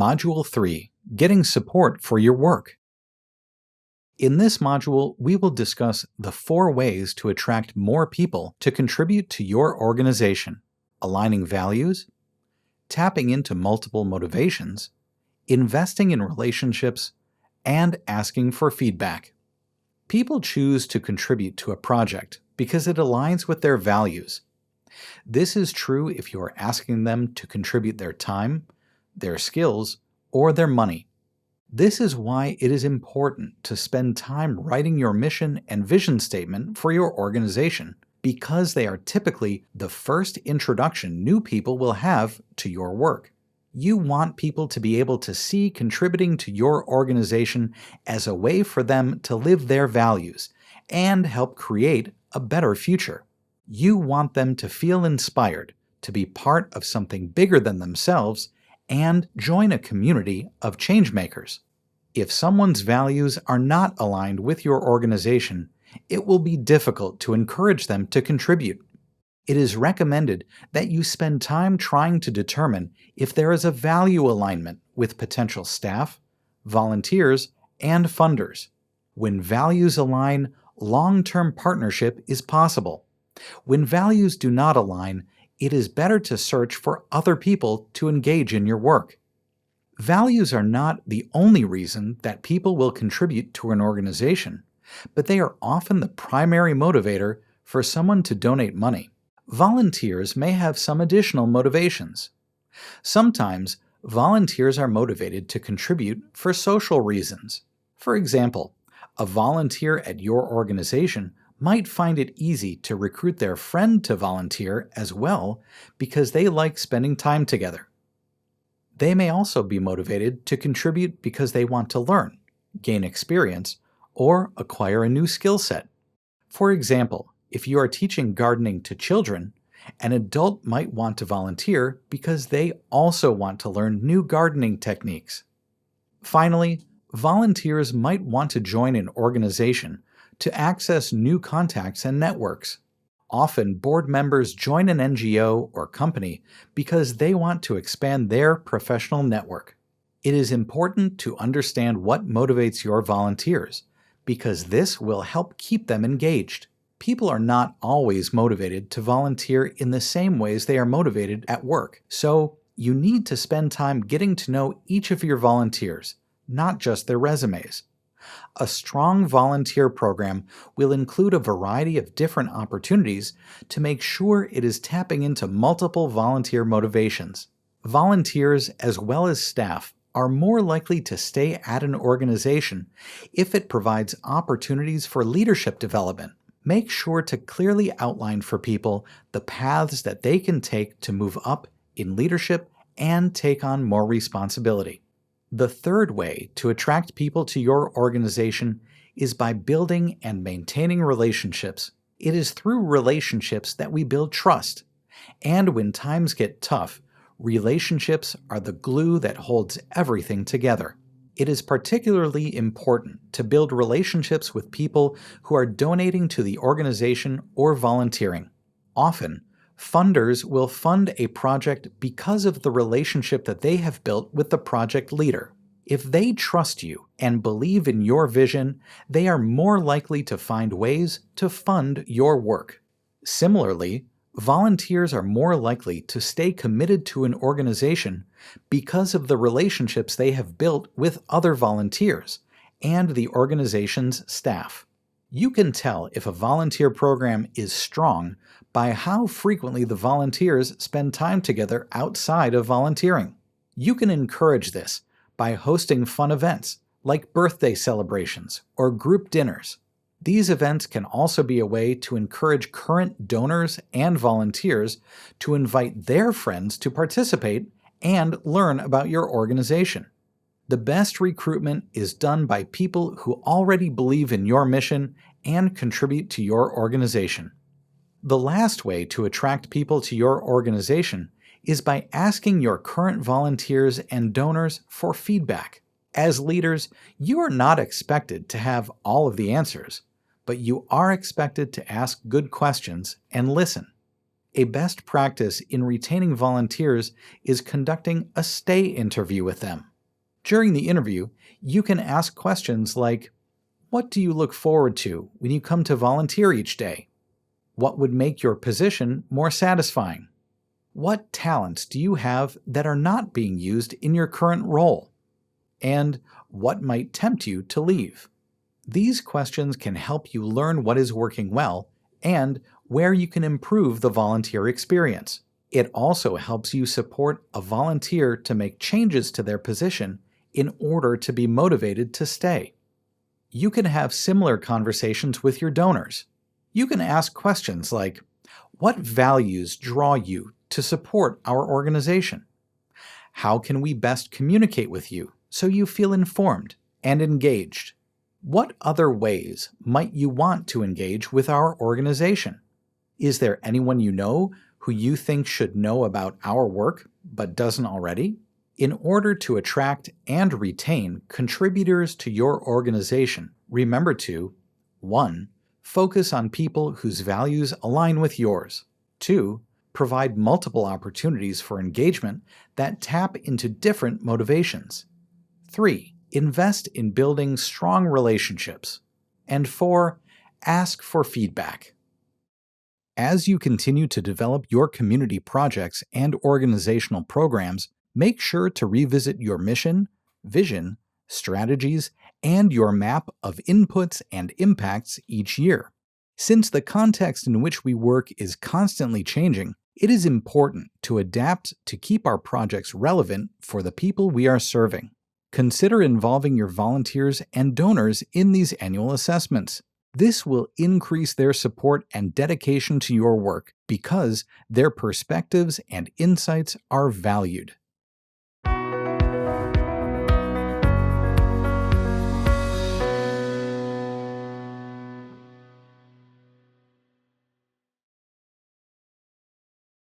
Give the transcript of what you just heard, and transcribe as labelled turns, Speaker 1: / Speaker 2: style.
Speaker 1: Module 3, Getting Support for Your Work. In this module, we will discuss the 4 ways to attract more people to contribute to your organization: aligning values, tapping into multiple motivations, investing in relationships, and asking for feedback. People choose to contribute to a project because it aligns with their values. This is true if you are asking them to contribute their time, their skills, or their money. This is why it is important to spend time writing your mission and vision statement for your organization, because they are typically the first introduction new people will have to your work. You want people to be able to see contributing to your organization as a way for them to live their values and help create a better future. You want them to feel inspired to be part of something bigger than themselves and join a community of changemakers. If someone's values are not aligned with your organization, it will be difficult to encourage them to contribute. It is recommended that you spend time trying to determine if there is a value alignment with potential staff, volunteers, and funders. When values align, long-term partnership is possible. When values do not align, it is better to search for other people to engage in your work. Values are not the only reason that people will contribute to an organization, but they are often the primary motivator for someone to donate money. Volunteers may have some additional motivations. Sometimes, volunteers are motivated to contribute for social reasons. For example, a volunteer at your organization might find it easy to recruit their friend to volunteer as well because they like spending time together. They may also be motivated to contribute because they want to learn, gain experience, or acquire a new skill set. For example, if you are teaching gardening to children, an adult might want to volunteer because they also want to learn new gardening techniques. Finally, volunteers might want to join an organization to access new contacts and networks. Often, board members join an NGO or company because they want to expand their professional network. It is important to understand what motivates your volunteers, because this will help keep them engaged. People are not always motivated to volunteer in the same ways they are motivated at work, so you need to spend time getting to know each of your volunteers, not just their resumes. A strong volunteer program will include a variety of different opportunities to make sure it is tapping into multiple volunteer motivations. Volunteers, as well as staff, are more likely to stay at an organization if it provides opportunities for leadership development. Make sure to clearly outline for people the paths that they can take to move up in leadership and take on more responsibility. The third way to attract people to your organization is by building and maintaining relationships. It is through relationships that we build trust. And when times get tough, relationships are the glue that holds everything together. It is particularly important to build relationships with people who are donating to the organization or volunteering. Often, funders will fund a project because of the relationship that they have built with the project leader. If they trust you and believe in your vision, they are more likely to find ways to fund your work. Similarly, volunteers are more likely to stay committed to an organization because of the relationships they have built with other volunteers and the organization's staff. You can tell if a volunteer program is strong by how frequently the volunteers spend time together outside of volunteering. You can encourage this by hosting fun events like birthday celebrations or group dinners. These events can also be a way to encourage current donors and volunteers to invite their friends to participate and learn about your organization. The best recruitment is done by people who already believe in your mission and contribute to your organization. The last way to attract people to your organization is by asking your current volunteers and donors for feedback. As leaders, you are not expected to have all of the answers, but you are expected to ask good questions and listen. A best practice in retaining volunteers is conducting a stay interview with them. During the interview, you can ask questions like, what do you look forward to when you come to volunteer each day? What would make your position more satisfying? What talents do you have that are not being used in your current role? And what might tempt you to leave? These questions can help you learn what is working well and where you can improve the volunteer experience. It also helps you support a volunteer to make changes to their position in order to be motivated to stay. You can have similar conversations with your donors. You can ask questions like, what values draw you to support our organization? How can we best communicate with you so you feel informed and engaged? What other ways might you want to engage with our organization? Is there anyone you know who you think should know about our work but doesn't already? In order to attract and retain contributors to your organization, remember to 1. Focus on people whose values align with yours. 2. Provide multiple opportunities for engagement that tap into different motivations. 3. Invest in building strong relationships. And 4. Ask for feedback. As you continue to develop your community projects and organizational programs, make sure to revisit your mission, vision, strategies, and your map of inputs and impacts each year. Since the context in which we work is constantly changing, it is important to adapt to keep our projects relevant for the people we are serving. Consider involving your volunteers and donors in these annual assessments. This will increase their support and dedication to your work because their perspectives and insights are valued.